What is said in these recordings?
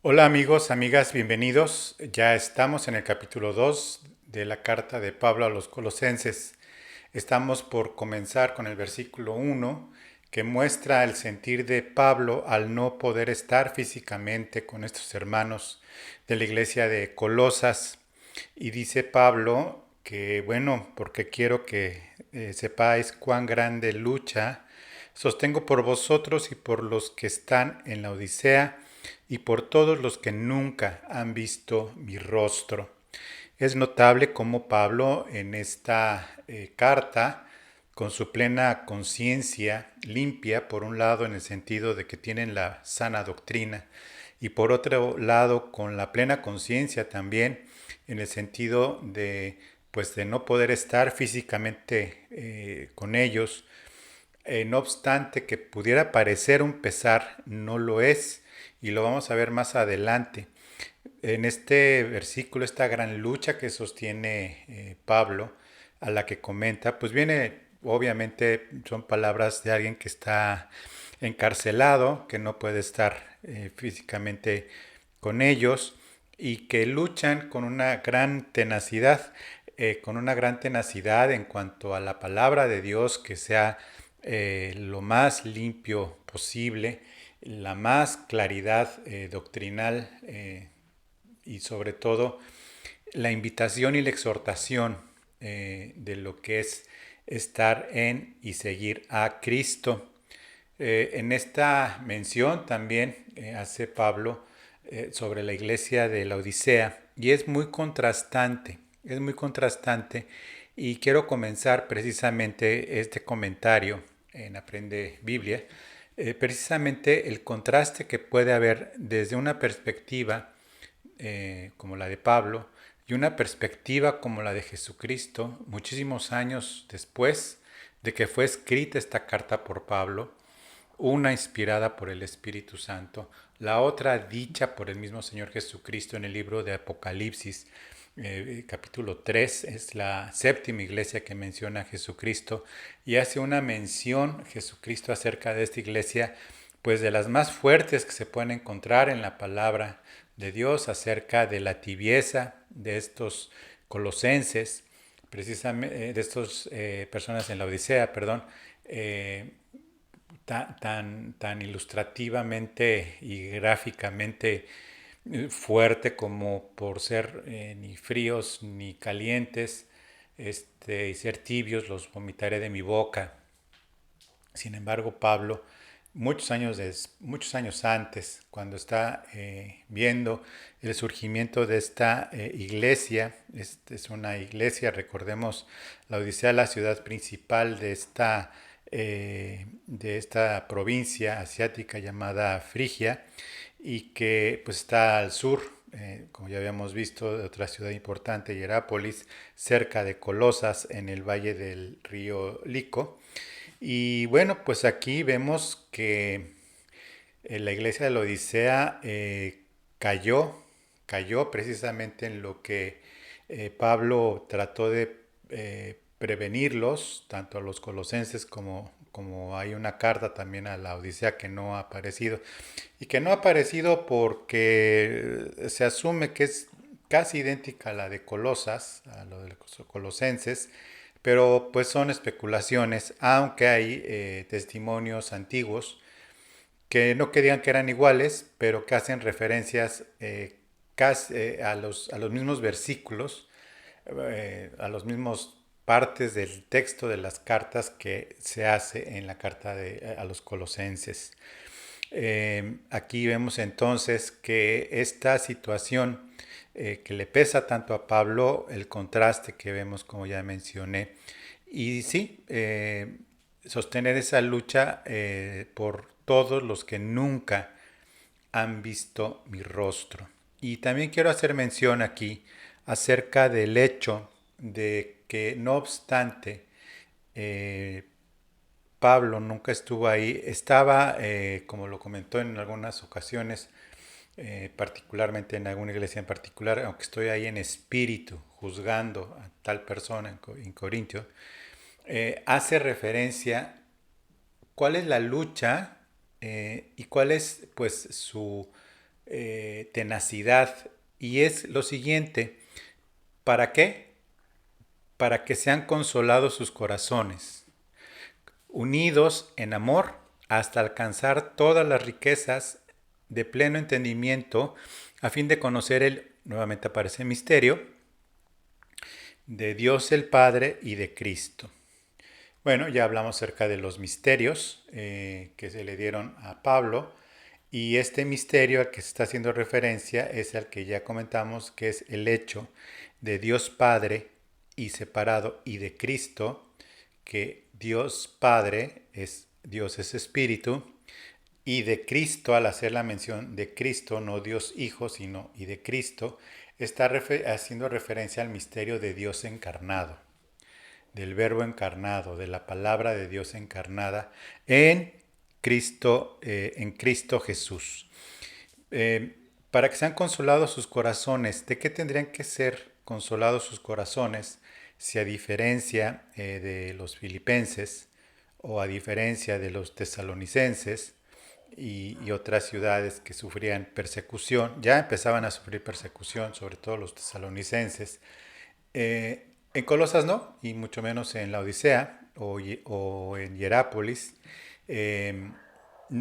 Hola amigos, amigas, bienvenidos. Ya estamos en el capítulo 2 de la carta de Pablo a los Colosenses. Estamos por comenzar con el versículo 1 que muestra el sentir de Pablo al no poder estar físicamente con estos hermanos de la iglesia de Colosas. Y dice Pablo que, bueno, porque quiero que sepáis cuán grande lucha sostengo por vosotros y por los que están en la Odisea y por todos los que nunca han visto mi rostro. Es notable cómo Pablo en esta carta, con su plena conciencia limpia, por un lado en el sentido de que tienen la sana doctrina, y por otro lado con la plena conciencia también en el sentido de pues de no poder estar físicamente con ellos, no obstante que pudiera parecer un pesar, no lo es, y lo vamos a ver más adelante. En este versículo, esta gran lucha que sostiene Pablo, a la que comenta, pues viene, obviamente, son palabras de alguien que está encarcelado, que no puede estar físicamente con ellos y que luchan con una gran tenacidad en cuanto a la palabra de Dios, que sea lo más limpio posible, la más claridad doctrinal y sobre todo la invitación y la exhortación de lo que es estar en y seguir a Cristo. En esta mención también hace Pablo sobre la iglesia de la Odisea y es muy contrastante y quiero comenzar precisamente este comentario en Aprende Biblia, precisamente el contraste que puede haber desde una perspectiva como la de Pablo y una perspectiva como la de Jesucristo, muchísimos años después de que fue escrita esta carta por Pablo, una inspirada por el Espíritu Santo, la otra dicha por el mismo Señor Jesucristo en el libro de Apocalipsis, capítulo 3, es la séptima iglesia que menciona a Jesucristo y hace una mención Jesucristo acerca de esta iglesia, pues de las más fuertes que se pueden encontrar en la palabra de Dios acerca de la tibieza de estos colosenses, precisamente de estas personas en la Odisea, perdón, eh, tan ilustrativamente y gráficamente fuerte como por ser ni fríos ni calientes, y ser tibios, los vomitaré de mi boca. Sin embargo, Pablo, muchos años antes, cuando está viendo el surgimiento de esta iglesia, es una iglesia, recordemos, la Odisea, la ciudad principal de esta provincia asiática llamada Frigia, y que pues está al sur, como ya habíamos visto, de otra ciudad importante, Hierápolis, cerca de Colosas, en el valle del río Lico. Y bueno, pues aquí vemos que la iglesia de la Odisea cayó, cayó precisamente en lo que Pablo trató de prevenirlos, tanto a los colosenses como hay una carta también a la Odisea que no ha aparecido. Y que no ha aparecido porque se asume que es casi idéntica a la de Colosas, a lo de los colosenses, pero pues son especulaciones, aunque hay testimonios antiguos que no querían que eran iguales, pero que hacen referencias a los mismos versículos, a los mismos partes del texto de las cartas que se hace en la carta a los colosenses. Aquí vemos entonces que esta situación que le pesa tanto a Pablo, el contraste que vemos como ya mencioné, y sí, sostener esa lucha por todos los que nunca han visto mi rostro. Y también quiero hacer mención aquí acerca del hecho de que no obstante eh, Pablo nunca estuvo ahí, estaba, como lo comentó en algunas ocasiones, particularmente en alguna iglesia en particular, aunque estoy ahí en espíritu juzgando a tal persona en Corintio, hace referencia cuál es la lucha y cuál es pues su tenacidad, y es lo siguiente: ¿para qué? Para que sean consolados sus corazones, unidos en amor hasta alcanzar todas las riquezas de pleno entendimiento, a fin de conocer nuevamente aparece misterio, de Dios el Padre y de Cristo. Bueno, ya hablamos acerca de los misterios que se le dieron a Pablo, y este misterio al que se está haciendo referencia es al que ya comentamos, que es el hecho de Dios Padre y separado, y de Cristo, que Dios Padre es Dios es Espíritu, y de Cristo, al hacer la mención de Cristo, no Dios Hijo, sino y de Cristo, está haciendo referencia al misterio de Dios encarnado, del Verbo encarnado, de la palabra de Dios encarnada en Cristo Jesús. Para que sean consolados sus corazones. ¿De qué tendrían que ser consolados sus corazones si, a diferencia de los filipenses o a diferencia de los tesalonicenses y otras ciudades que sufrían persecución, ya empezaban a sufrir persecución, sobre todo los tesalonicenses? En Colosas no, y mucho menos en la Odisea o en Hierápolis. Eh,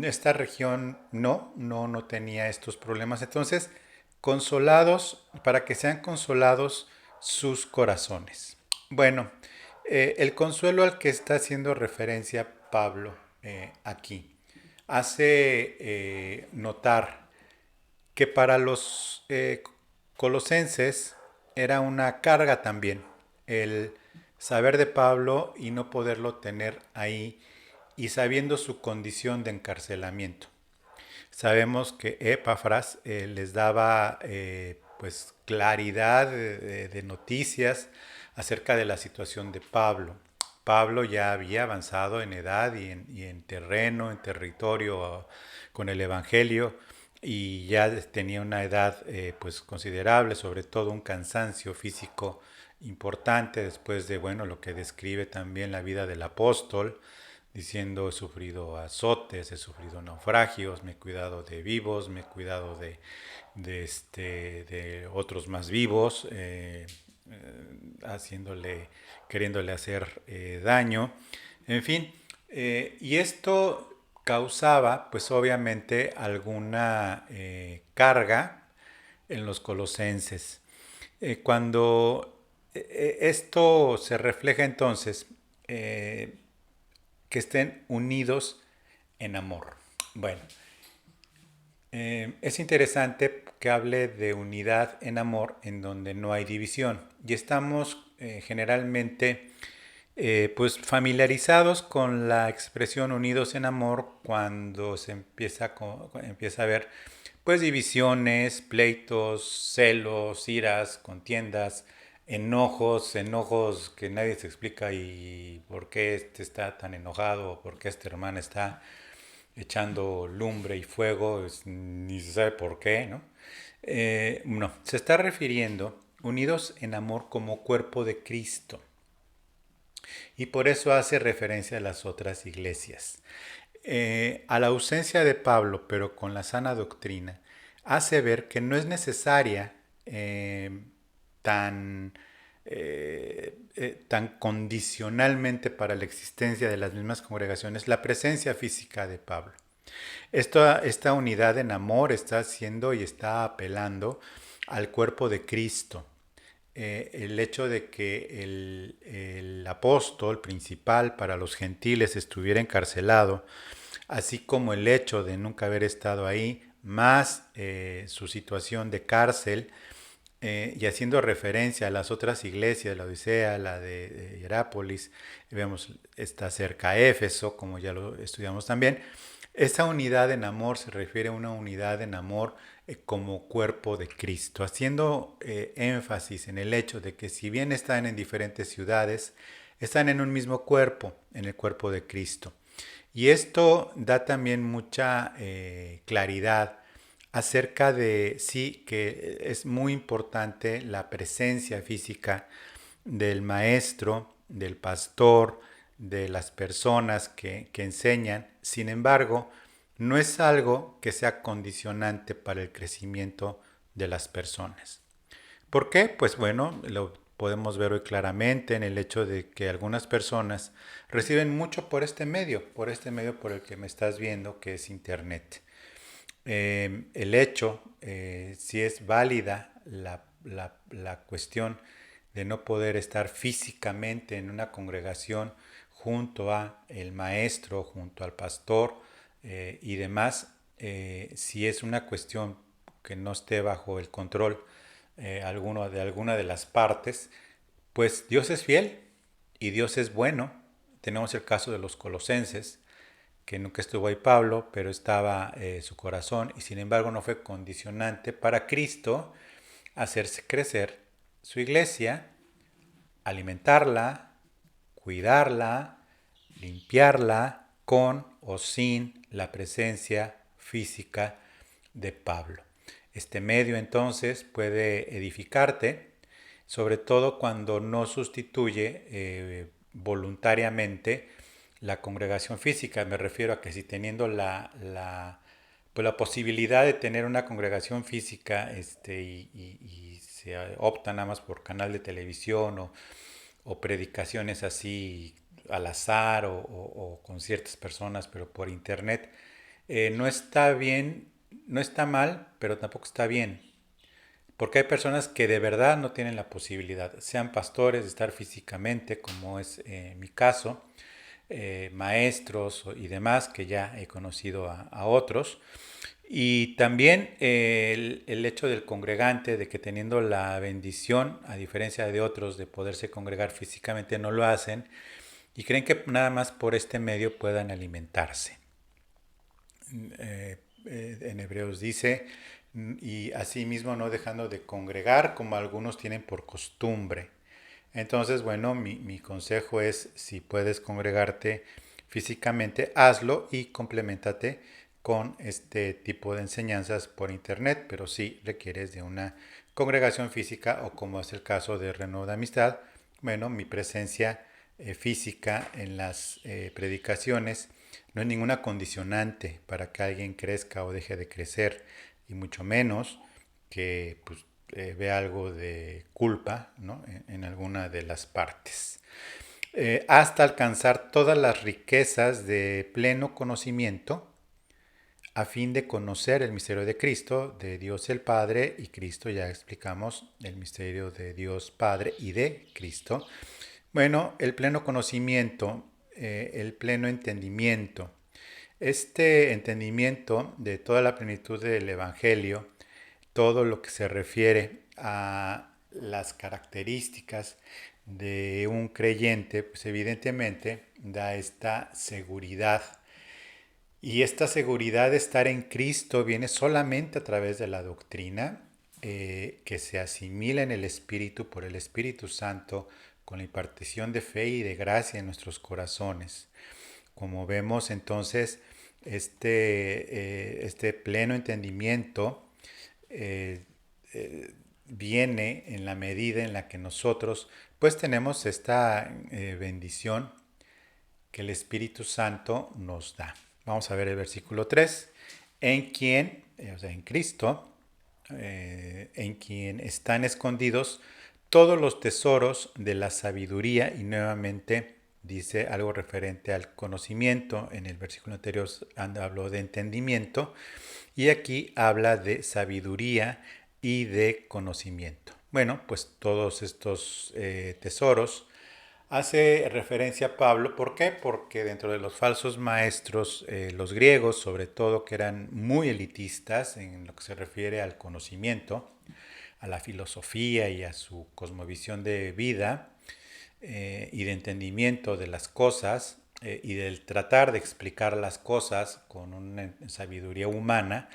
Esta región no tenía estos problemas. Entonces, consolados, para que sean consolados sus corazones. Bueno, el consuelo al que está haciendo referencia Pablo aquí hace notar que para los colosenses era una carga también el saber de Pablo y no poderlo tener ahí, y sabiendo su condición de encarcelamiento. Sabemos que Epafras les daba pues claridad de noticias acerca de la situación de Pablo. Pablo ya había avanzado en edad y en terreno, en territorio con el Evangelio, y ya tenía una edad pues considerable, sobre todo un cansancio físico importante después de, bueno, lo que describe también la vida del apóstol, diciendo: he sufrido azotes, he sufrido naufragios, me he cuidado de vivos, me he cuidado de otros más vivos, queriéndole hacer daño, en fin. Y esto causaba, pues obviamente, alguna carga en los colosenses. Cuando esto se refleja entonces, que estén unidos en amor. Bueno, es interesante que hable de unidad en amor en donde no hay división, y estamos generalmente pues familiarizados con la expresión unidos en amor cuando se empieza a ver pues divisiones, pleitos, celos, iras, contiendas, enojos que nadie se explica, y por qué este está tan enojado o por qué esta hermana está echando lumbre y fuego, ni se sabe por qué, ¿no? No, se está refiriendo unidos en amor como cuerpo de Cristo, y por eso hace referencia a las otras iglesias. A la ausencia de Pablo, pero con la sana doctrina, hace ver que no es necesaria tan, tan condicionalmente para la existencia de las mismas congregaciones la presencia física de Pablo. Esta unidad en amor está haciendo y está apelando al cuerpo de Cristo. El hecho de que el apóstol principal para los gentiles estuviera encarcelado, así como el hecho de nunca haber estado ahí, más su situación de cárcel, y haciendo referencia a las otras iglesias, la Odisea, la de Hierápolis, vemos está cerca a Éfeso, como ya lo estudiamos también. Esa unidad en amor se refiere a una unidad en amor como cuerpo de Cristo, haciendo énfasis en el hecho de que, si bien están en diferentes ciudades, están en un mismo cuerpo, en el cuerpo de Cristo. Y esto da también mucha claridad acerca de sí que es muy importante la presencia física del maestro, del pastor, de las personas que enseñan. Sin embargo, no es algo que sea condicionante para el crecimiento de las personas. ¿Por qué? Pues bueno, lo podemos ver hoy claramente en el hecho de que algunas personas reciben mucho por este medio por el que me estás viendo, que es Internet. El hecho, si es válida la cuestión de no poder estar físicamente en una congregación junto a el maestro, junto al pastor y demás, si es una cuestión que no esté bajo el control alguna de las partes, pues Dios es fiel y Dios es bueno. Tenemos el caso de los colosenses, que nunca estuvo ahí Pablo, pero estaba su corazón y sin embargo no fue condicionante para Cristo hacerse crecer su iglesia, alimentarla, cuidarla, limpiarla con o sin la presencia física de Pablo. Este medio entonces puede edificarte, sobre todo cuando no sustituye voluntariamente la congregación física. Me refiero a que si teniendo pues la posibilidad de tener una congregación física y se opta nada más por canal de televisión o predicaciones así al azar o con ciertas personas, pero por internet, no está bien, no está mal, pero tampoco está bien. Porque hay personas que de verdad no tienen la posibilidad, sean pastores, de estar físicamente, como es mi caso, maestros y demás, que ya he conocido a otros. Y también el hecho del congregante, de que teniendo la bendición, a diferencia de otros, de poderse congregar físicamente, no lo hacen y creen que nada más por este medio puedan alimentarse. En Hebreos dice, y asimismo no dejando de congregar como algunos tienen por costumbre. Entonces, bueno, mi consejo es, si puedes congregarte físicamente, hazlo y complementate con este tipo de enseñanzas por internet, pero sí requieres de una congregación física o como es el caso de Renuevo de Amistad, bueno, mi presencia física en las predicaciones no es ninguna condicionante para que alguien crezca o deje de crecer y mucho menos que pues, vea algo de culpa, ¿no? En alguna de las partes. Hasta alcanzar todas las riquezas de pleno conocimiento a fin de conocer el misterio de Cristo, de Dios el Padre y Cristo, ya explicamos el misterio de Dios Padre y de Cristo. Bueno, el pleno conocimiento, el pleno entendimiento. Este entendimiento de toda la plenitud del Evangelio, todo lo que se refiere a las características de un creyente, pues evidentemente da esta seguridad. Y esta seguridad de estar en Cristo viene solamente a través de la doctrina que se asimila en el Espíritu por el Espíritu Santo con la impartición de fe y de gracia en nuestros corazones. Como vemos entonces, este pleno entendimiento eh, viene en la medida en la que nosotros pues tenemos esta bendición que el Espíritu Santo nos da. Vamos a ver el versículo 3. En quien, o sea, en Cristo, en quien están escondidos todos los tesoros de la sabiduría, y nuevamente dice algo referente al conocimiento. En el versículo anterior habló de entendimiento y aquí habla de sabiduría y de conocimiento. Bueno, pues todos estos tesoros hace referencia a Pablo. ¿Por qué? Porque dentro de los falsos maestros, los griegos sobre todo, que eran muy elitistas en lo que se refiere al conocimiento, a la filosofía y a su cosmovisión de vida y de entendimiento de las cosas y del tratar de explicar las cosas con una sabiduría humana,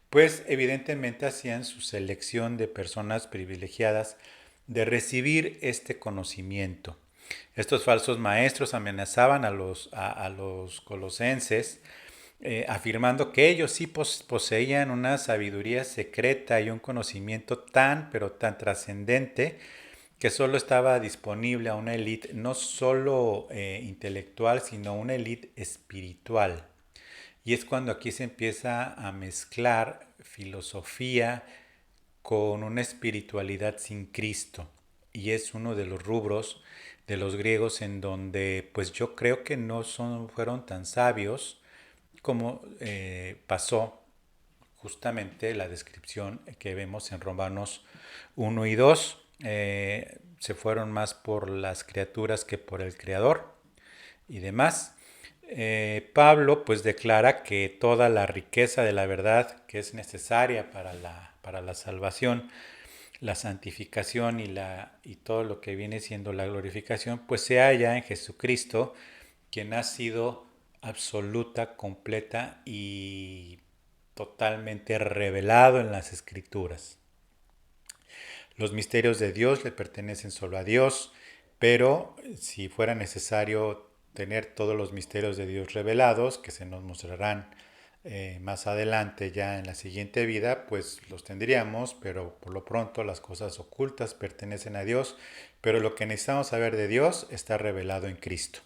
pues evidentemente hacían su selección de personas privilegiadas de recibir este conocimiento. Estos falsos maestros amenazaban a los colosenses, afirmando que ellos sí poseían una sabiduría secreta y un conocimiento tan, pero tan trascendente que solo estaba disponible a una élite no solo intelectual, sino una élite espiritual. Y es cuando aquí se empieza a mezclar filosofía con una espiritualidad sin Cristo. Y es uno de los rubros de los griegos en donde pues yo creo que no fueron tan sabios como pasó justamente la descripción que vemos en Romanos 1 y 2. Se fueron más por las criaturas que por el Creador y demás. Pablo pues declara que toda la riqueza de la verdad que es necesaria para la salvación, la santificación y todo lo que viene siendo la glorificación, pues se halla en Jesucristo, quien ha sido absoluta, completa y totalmente revelado en las Escrituras. Los misterios de Dios le pertenecen solo a Dios, pero si fuera necesario tener todos los misterios de Dios revelados, que se nos mostrarán más adelante ya en la siguiente vida, pues los tendríamos, pero por lo pronto las cosas ocultas pertenecen a Dios, pero lo que necesitamos saber de Dios está revelado en Cristo.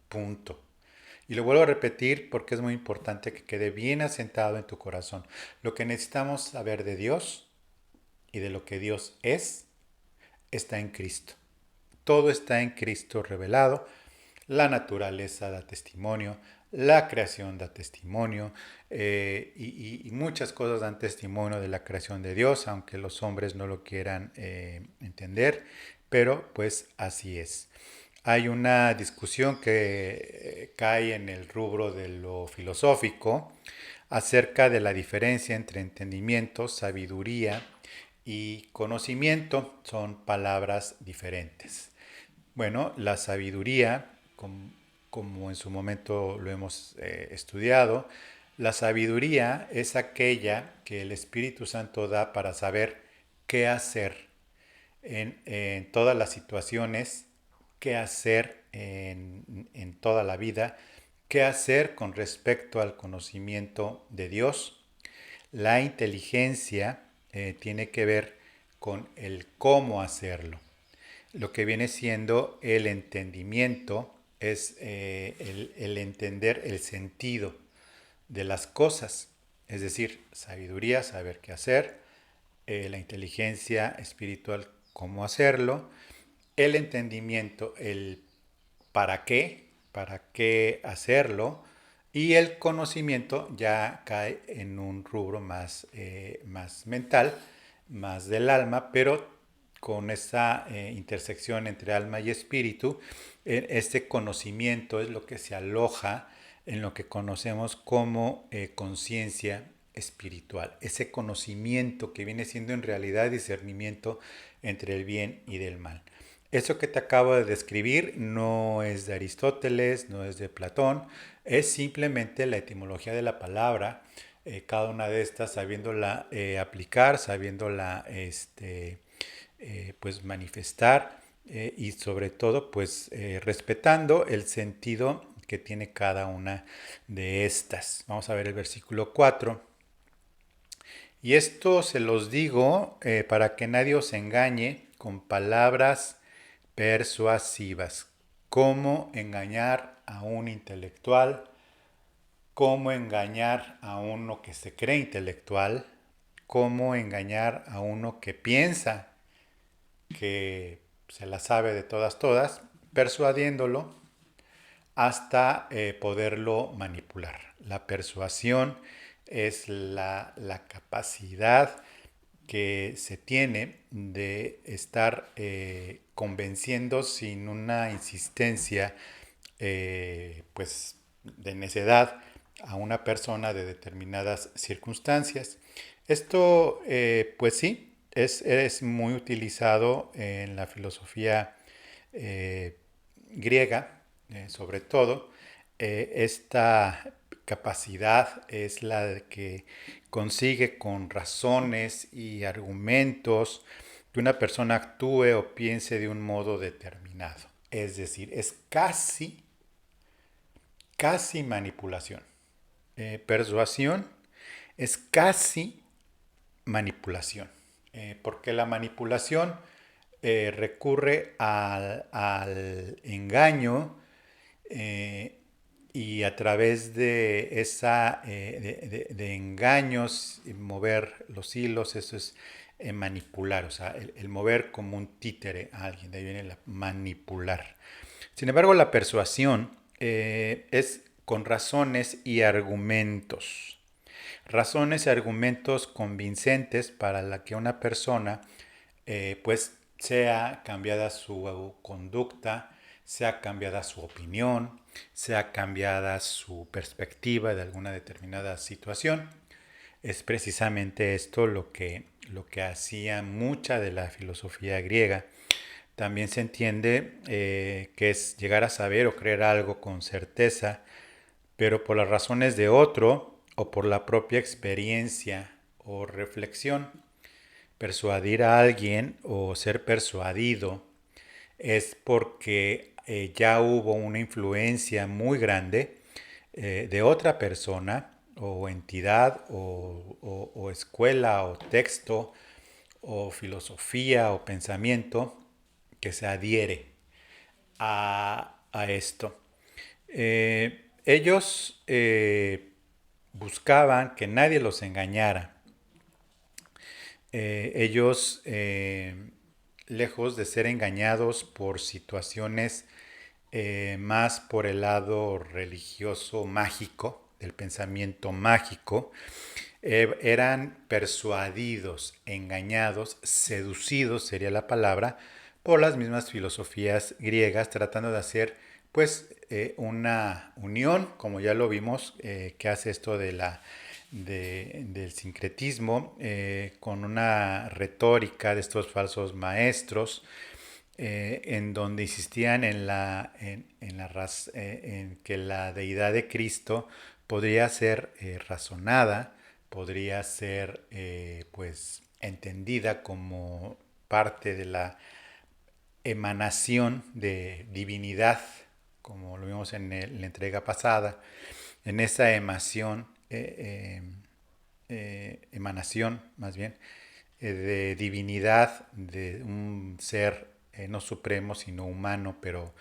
Punto. Y lo vuelvo a repetir porque es muy importante que quede bien asentado en tu corazón. Lo que necesitamos saber de Dios y de lo que Dios es, está en Cristo. Todo está en Cristo revelado. La naturaleza da testimonio, la creación da testimonio y muchas cosas dan testimonio de la creación de Dios, aunque los hombres no lo quieran entender, pero pues así es. Hay una discusión que cae en el rubro de lo filosófico acerca de la diferencia entre entendimiento, sabiduría y conocimiento. Son palabras diferentes. Bueno, la sabiduría, como en su momento lo hemos estudiado, la sabiduría es aquella que el Espíritu Santo da para saber qué hacer en todas las situaciones, qué hacer en toda la vida, qué hacer con respecto al conocimiento de Dios. La inteligencia tiene que ver con el cómo hacerlo. Lo que viene siendo el entendimiento es el entender el sentido de las cosas, es decir, sabiduría, saber qué hacer, la inteligencia espiritual, cómo hacerlo, el entendimiento, el para qué hacerlo, y el conocimiento ya cae en un rubro más, más mental, más del alma, pero con esa intersección entre alma y espíritu, este conocimiento es lo que se aloja en lo que conocemos como conciencia espiritual, ese conocimiento que viene siendo en realidad discernimiento entre el bien y del mal. Eso que te acabo de describir no es de Aristóteles, no es de Platón, es simplemente la etimología de la palabra, cada una de estas sabiéndola aplicar, sabiéndola pues manifestar y sobre todo pues respetando el sentido que tiene cada una de estas. Vamos a ver el versículo 4. Y esto se los digo para que nadie os engañe con palabras persuasivas. Cómo engañar a un intelectual, cómo engañar a uno que se cree intelectual, cómo engañar a uno que piensa que se la sabe de todas, persuadiéndolo hasta poderlo manipular. La persuasión es la capacidad que se tiene de estar convenciendo sin una insistencia pues de necedad a una persona de determinadas circunstancias. Esto pues sí, es muy utilizado en la filosofía griega, sobre todo. Esta capacidad es la que consigue con razones y argumentos que una persona actúe o piense de un modo determinado. Es decir, es casi manipulación. Persuasión es casi manipulación. Porque la manipulación recurre al engaño y a través de de engaños, mover los hilos, eso es manipular, o sea, el mover como un títere a alguien, de ahí viene la manipular. Sin embargo, la persuasión es con razones y argumentos. Razones y argumentos convincentes para la que una persona pues sea cambiada su conducta, sea cambiada su opinión, sea cambiada su perspectiva de alguna determinada situación. Es precisamente esto lo que hacía mucha de la filosofía griega. También se entiende que es llegar a saber o creer algo con certeza, pero por las razones de otro o por la propia experiencia o reflexión. Persuadir a alguien o ser persuadido es porque ya hubo una influencia muy grande de otra persona o entidad o escuela o texto o filosofía o pensamiento que se adhiere a esto. Ellos buscaban que nadie los engañara. Ellos, lejos de ser engañados por situaciones más por el lado religioso mágico, del pensamiento mágico, eran persuadidos, engañados, seducidos sería la palabra, por las mismas filosofías griegas, tratando de hacer pues una unión, como ya lo vimos, que hace esto del sincretismo, con una retórica de estos falsos maestros, en donde insistían en que la deidad de Cristo podría ser razonada, podría ser pues entendida como parte de la emanación de divinidad, como lo vimos en la entrega pasada, en esa emanación más bien, de divinidad de un ser no supremo sino humano, pero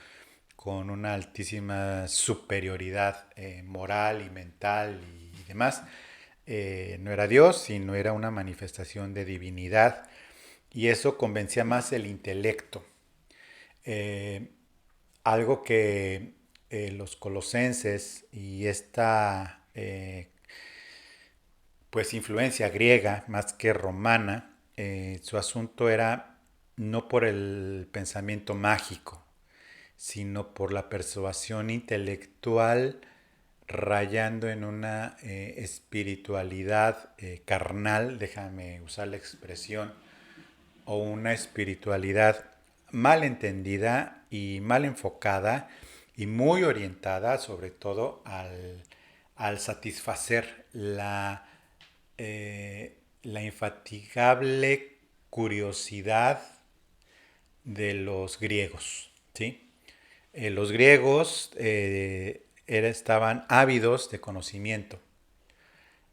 con una altísima superioridad moral y mental y demás. No era Dios, sino era una manifestación de divinidad, y eso convencía más el intelecto. Eh, Algo que los colosenses y esta pues influencia griega más que romana, su asunto era no por el pensamiento mágico, sino por la persuasión intelectual rayando en una espiritualidad carnal, déjame usar la expresión, o una espiritualidad mal entendida y mal enfocada y muy orientada sobre todo al satisfacer la infatigable curiosidad de los griegos. ¿Sí? Los griegos estaban ávidos de conocimiento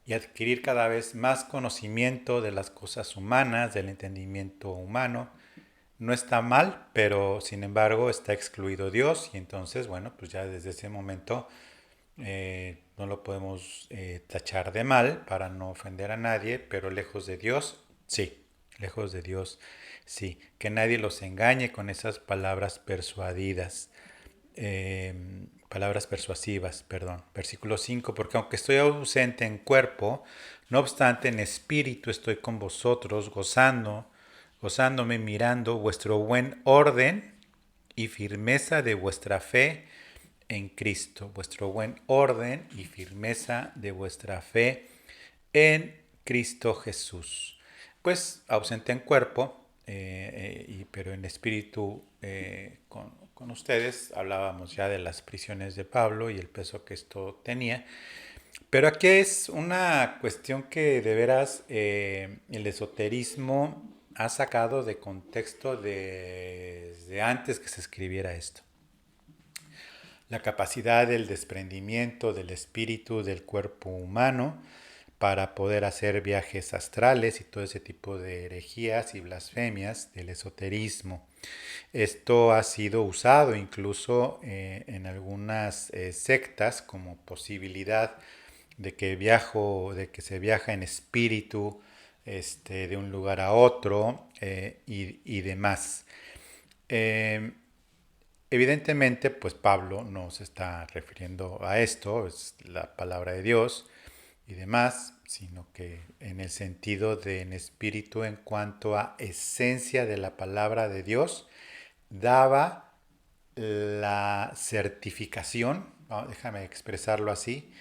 y adquirir cada vez más conocimiento de las cosas humanas, del entendimiento humano. No está mal, pero sin embargo está excluido Dios, y entonces, bueno, pues ya desde ese momento no lo podemos tachar de mal para no ofender a nadie, pero lejos de Dios, sí, lejos de Dios, sí. Que nadie los engañe con esas palabras persuadidas, palabras persuasivas, perdón. Versículo 5, porque aunque estoy ausente en cuerpo, no obstante en espíritu estoy con vosotros, gozándome mirando vuestro buen orden y firmeza de vuestra fe en Cristo, vuestro buen orden y firmeza de vuestra fe en Cristo Jesús. Pues ausente en cuerpo, pero en espíritu con ustedes. Hablábamos ya de las prisiones de Pablo y el peso que esto tenía. Pero aquí es una cuestión que de veras el esoterismo ha sacado de contexto desde antes que se escribiera esto. La capacidad del desprendimiento del espíritu del cuerpo humano para poder hacer viajes astrales y todo ese tipo de herejías y blasfemias del esoterismo. Esto ha sido usado incluso en algunas sectas como posibilidad de que se viaja en espíritu de un lugar a otro y demás. Eh, Evidentemente, pues Pablo no se está refiriendo a esto, es la palabra de Dios y demás, sino que en el sentido de en espíritu en cuanto a esencia de la palabra de Dios, daba la certificación, ¿no? Déjame expresarlo así,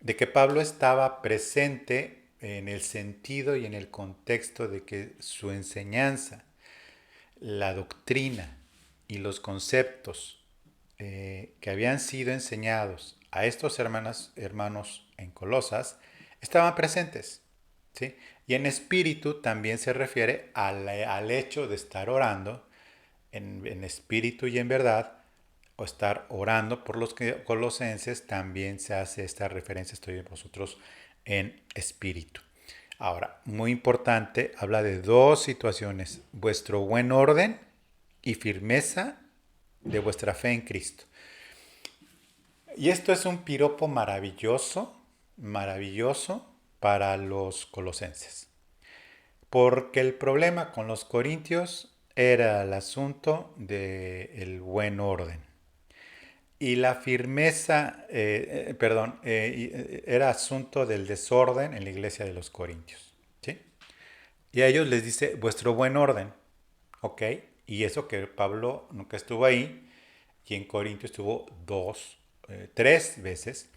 de que Pablo estaba presente en el sentido y en el contexto de que su enseñanza, la doctrina y los conceptos que habían sido enseñados a estos hermanos en Colosas estaban presentes. ¿Sí? Y en espíritu también se refiere al hecho de estar orando en espíritu y en verdad, o estar orando por los colosenses, también se hace esta referencia, estoy en vosotros en espíritu. Ahora, muy importante, habla de dos situaciones, vuestro buen orden y firmeza de vuestra fe en Cristo. Y esto es un piropo maravilloso, maravilloso para los colosenses. Porque el problema con los corintios era el asunto del buen orden. Y la firmeza, era asunto del desorden en la iglesia de los corintios. ¿Sí? Y a ellos les dice vuestro buen orden. ¿Ok? Y eso que Pablo nunca estuvo ahí, y en Corintio estuvo tres veces,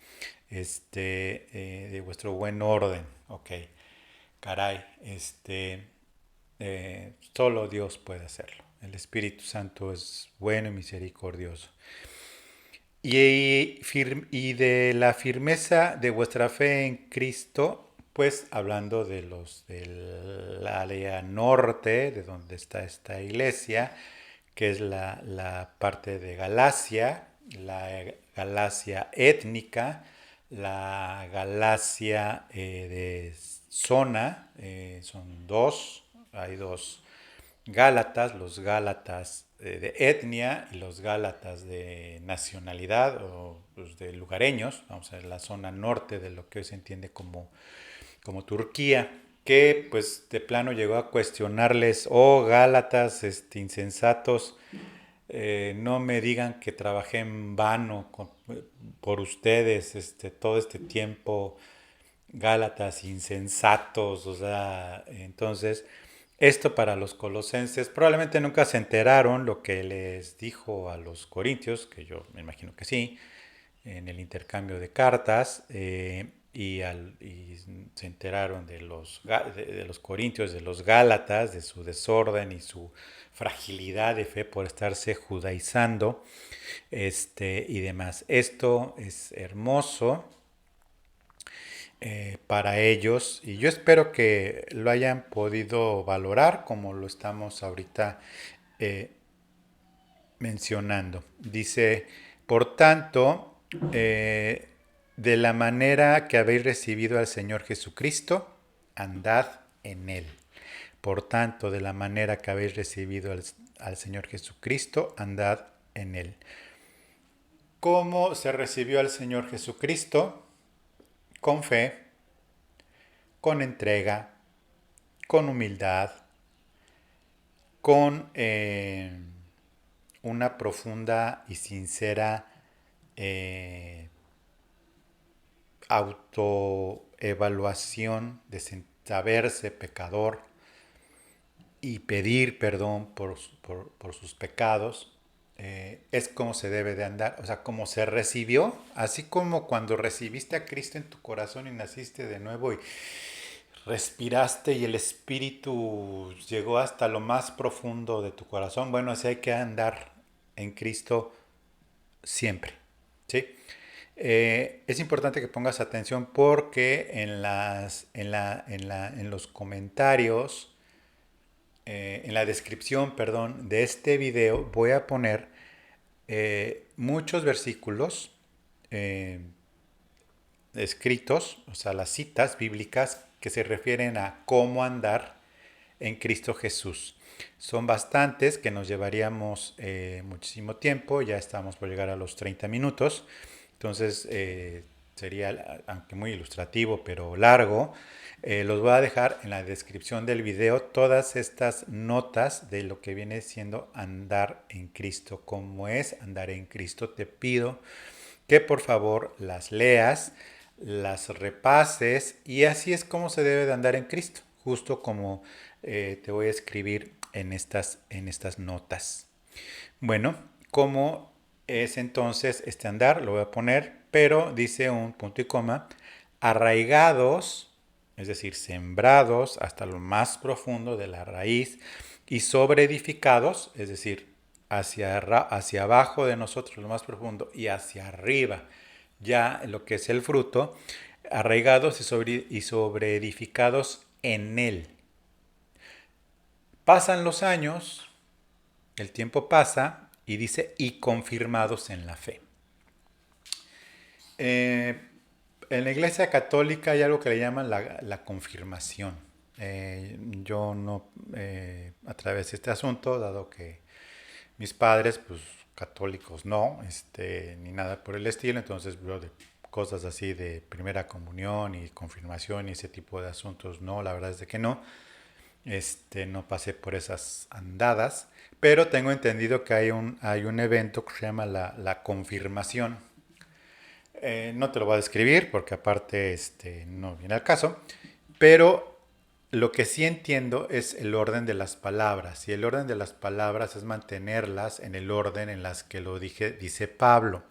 de vuestro buen orden. Ok, caray, solo Dios puede hacerlo. El Espíritu Santo es bueno y misericordioso. Y de la firmeza de vuestra fe en Cristo, pues hablando de los del área norte, de donde está esta iglesia, que es la parte de Galacia, la Galacia étnica, la Galacia de zona, son dos, hay dos Gálatas, los Gálatas de etnia y los Gálatas de nacionalidad o los de lugareños, vamos a ver la zona norte de lo que hoy se entiende como Turquía, que pues de plano llegó a cuestionarles, oh Gálatas, insensatos, no me digan que trabajé en vano por ustedes todo este tiempo, Gálatas insensatos, o sea, entonces esto para los colosenses probablemente nunca se enteraron lo que les dijo a los corintios, que yo me imagino que sí, en el intercambio de cartas, y se enteraron de los corintios, de los gálatas, de su desorden y su fragilidad de fe por estarse judaizando y demás. Esto es hermoso para ellos y yo espero que lo hayan podido valorar como lo estamos ahorita eh, mencionando. Dice, por tanto, de la manera que habéis recibido al Señor Jesucristo, andad en él. Por tanto, de la manera que habéis recibido al Señor Jesucristo, andad en él. ¿Cómo se recibió al Señor Jesucristo? Con fe, con entrega, con humildad, con una profunda y sincera autoevaluación de saberse pecador y pedir perdón por sus pecados. Es como se debe de andar, o sea, como se recibió, así como cuando recibiste a Cristo en tu corazón y naciste de nuevo y respiraste y el Espíritu llegó hasta lo más profundo de tu corazón. Bueno, así hay que andar en Cristo siempre. ¿Sí? Es importante que pongas atención porque en los comentarios, en la descripción, perdón, de este video voy a poner muchos versículos eh, escritos, o sea, las citas bíblicas que se refieren a cómo andar en Cristo Jesús. Son bastantes que nos llevaríamos muchísimo tiempo, ya estamos por llegar a los 30 minutos, entonces sería, aunque muy ilustrativo, pero largo. Los voy a dejar en la descripción del video todas estas notas de lo que viene siendo andar en Cristo, cómo es andar en Cristo. Te pido que por favor las leas, las repases y así es como se debe de andar en Cristo, justo como te voy a escribir en estas notas. Bueno, ¿cómo es entonces este andar? Lo voy a poner, pero dice un punto y coma, arraigados, es decir, sembrados hasta lo más profundo de la raíz y sobreedificados, es decir, hacia abajo de nosotros, lo más profundo, y hacia arriba, ya lo que es el fruto, arraigados y sobreedificados en él. Pasan los años, el tiempo pasa y dice, y confirmados en la fe. En la Iglesia Católica hay algo que le llaman la confirmación. Yo no, a través de este asunto, dado que mis padres, pues católicos no, ni nada por el estilo, entonces de cosas así de primera comunión y confirmación y ese tipo de asuntos, no, la verdad es de que no. No pasé por esas andadas, pero tengo entendido que hay un evento que se llama la confirmación. No te lo voy a describir porque aparte no viene al caso, pero lo que sí entiendo es el orden de las palabras, y el orden de las palabras es mantenerlas en el orden en las que dice Pablo.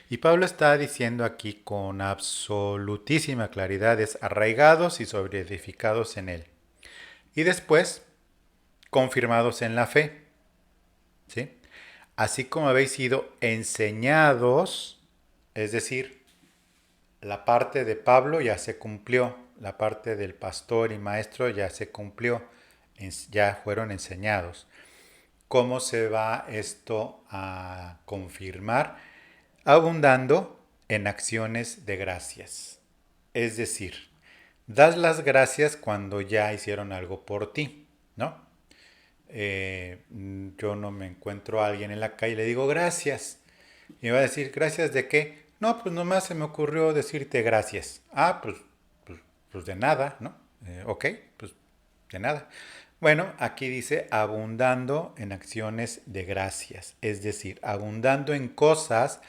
Y Pablo está diciendo aquí con absolutísima claridad, es arraigados y sobreedificados en él. Y después, confirmados en la fe, ¿sí? Así como habéis sido enseñados, es decir, la parte de Pablo ya se cumplió, la parte del pastor y maestro ya se cumplió, ya fueron enseñados. ¿Cómo se va esto a confirmar? Abundando en acciones de gracias. Es decir, das las gracias cuando ya hicieron algo por ti, ¿no? Yo no me encuentro a alguien en la calle y le digo gracias. Y me va a decir, ¿gracias de qué? No, pues nomás se me ocurrió decirte gracias. Ah, pues de nada, ¿no? Ok, pues de nada. Bueno, aquí dice abundando en acciones de gracias, es decir, abundando en cosas,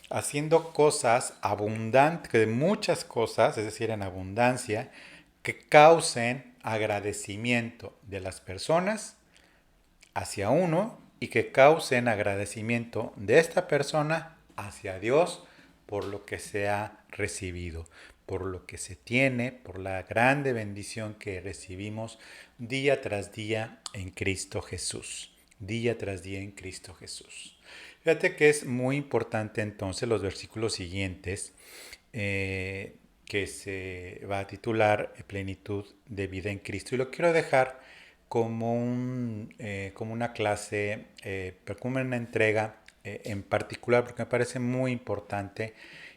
haciendo cosas abundantes, de muchas cosas, es decir, en abundancia, que causen agradecimiento de las personas hacia uno y que causen agradecimiento de esta persona hacia Dios por lo que se ha recibido, por lo que se tiene, por la grande bendición que recibimos día tras día en Cristo Jesús. Día tras día en Cristo Jesús. Fíjate que es muy importante entonces los versículos siguientes que se va a titular Plenitud de vida en Cristo. Y lo quiero dejar como una clase, como una entrega en particular, porque me parece muy importante.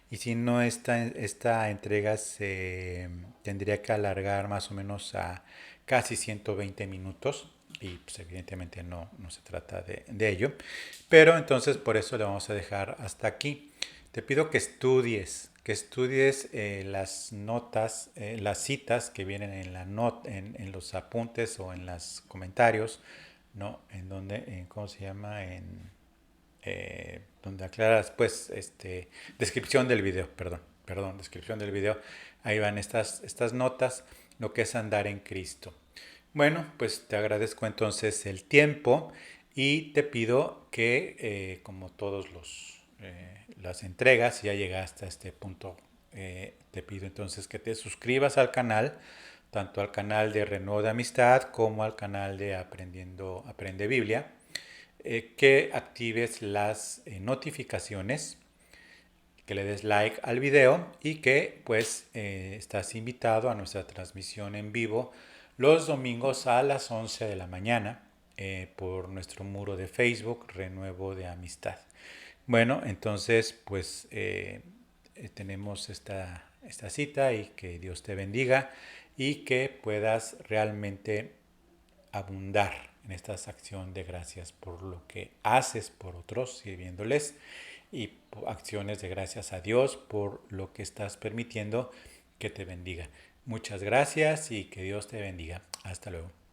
Y si no, esta entrega se tendría que alargar más o menos a casi 120 minutos. Y pues evidentemente no se trata de ello. Pero entonces por eso le vamos a dejar hasta aquí. Te pido que estudies las notas, las citas que vienen en en los apuntes o en los comentarios, ¿no? En donde, ¿cómo se llama? Donde aclaras, pues, descripción del video, perdón, descripción del video. Ahí van estas notas, lo que es andar en Cristo. Bueno, pues te agradezco entonces el tiempo y te pido que, como todos las entregas, ya llegaste a este punto, te pido entonces que te suscribas al canal, tanto al canal de Renuevo de Amistad como al canal de Aprende Biblia, que actives las notificaciones, que le des like al video y que pues estás invitado a nuestra transmisión en vivo los domingos a las 11 de la mañana por nuestro muro de Facebook Renuevo de Amistad. Bueno, entonces pues tenemos esta cita y que Dios te bendiga y que puedas realmente abundar en esta acción de gracias por lo que haces por otros sirviéndoles y acciones de gracias a Dios por lo que estás permitiendo que te bendiga. Muchas gracias y que Dios te bendiga. Hasta luego.